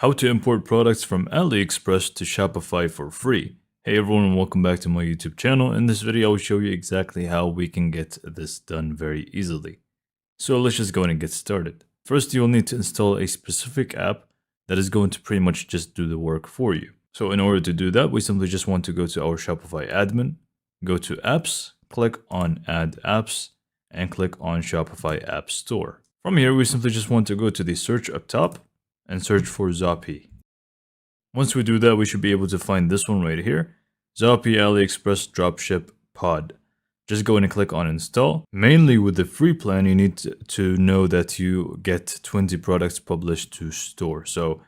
How to import products from AliExpress to Shopify for free. Hey everyone, and welcome back to my YouTube channel. In this video, I will show you exactly how we can get this done very easily. So let's just go ahead and get started. First, you'll need to install a specific app that is going to pretty much just do the work for you. So in order to do that, we simply just want to go to our Shopify admin, go to apps, click on add apps, and click on Shopify App Store. From here, we simply just want to go to the search up top and search for Zappy. Once we do that, we should be able to find this one right here, Zappy AliExpress Dropship Pod. Just go in and click on install. Mainly with the free plan, you need to know that you get 20 products published to store. So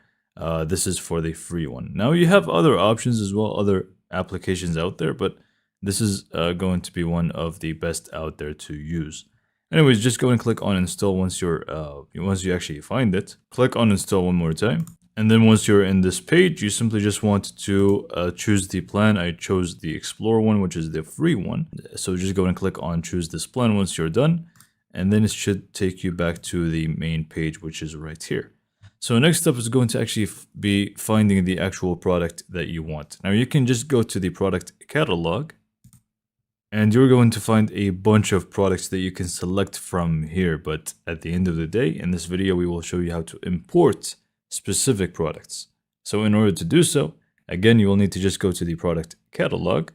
this is for the free one. Now you have other options as well, other applications out there, but this is going to be one of the best out there to use. Anyways, just go and click on install once you actually find it. Click on install one more time. And then once you're in this page, you simply just want to choose the plan. I chose the Explore one, which is the free one. So just go and click on choose this plan once you're done. And then it should take you back to the main page, which is right here. So next up is going to actually be finding the actual product that you want. Now you can just go to the product catalog. And you're going to find a bunch of products that you can select from here. But at the end of the day, in this video, we will show you how to import specific products. So in order to do so, again, you will need to just go to the product catalog.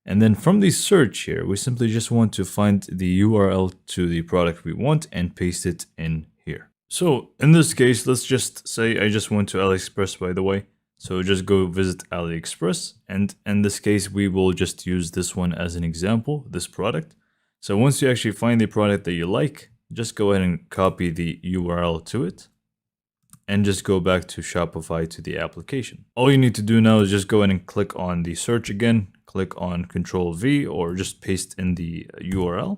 And then from the search here, we simply just want to find the URL to the product we want and paste it in here. So in this case, let's just say I just went to AliExpress, by the way. So just go visit AliExpress, and in this case, we will just use this one as an example, this product. So once you actually find the product that you like, just go ahead and copy the URL to it, and just go back to Shopify to the application. All you need to do now is just go ahead and click on the search again, click on Ctrl V, or just paste in the URL,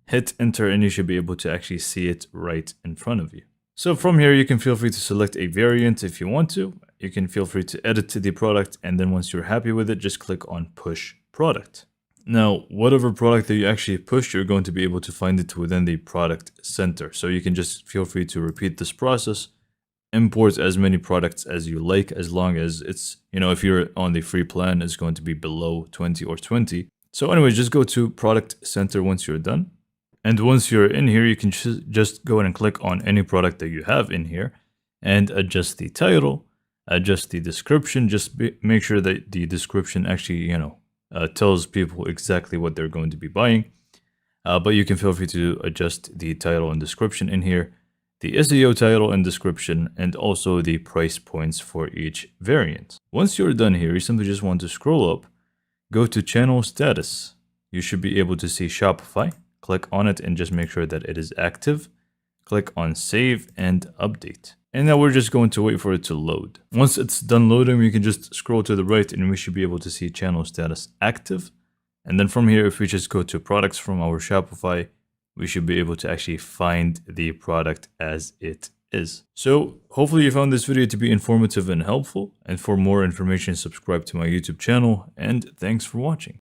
hit enter, and you should be able to actually see it right in front of you. So from here, you can feel free to select a variant if you want to. You can feel free to edit to the product, and then once you're happy with it, just click on push product. Now, whatever product that you actually push, you're going to be able to find it within the product center. So you can just feel free to repeat this process, import as many products as you like, as long as it's, if you're on the free plan, it's going to be below 20 or 20. So anyways, just go to product center once you're done. And once you're in here, you can just go ahead and click on any product that you have in here and adjust the title, adjust the description. Just make sure that the description actually, tells people exactly what they're going to be buying. But you can feel free to adjust the title and description in here, the SEO title and description, and also the price points for each variant. Once you're done here, you simply just want to scroll up, go to channel status. You should be able to see Shopify. Click on it and just make sure that it is active. Click on save and update. And now we're just going to wait for it to load. Once it's done loading, we can just scroll to the right and we should be able to see channel status active. And then from here, if we just go to products from our Shopify, we should be able to actually find the product as it is. So hopefully you found this video to be informative and helpful. And for more information, subscribe to my YouTube channel. And thanks for watching.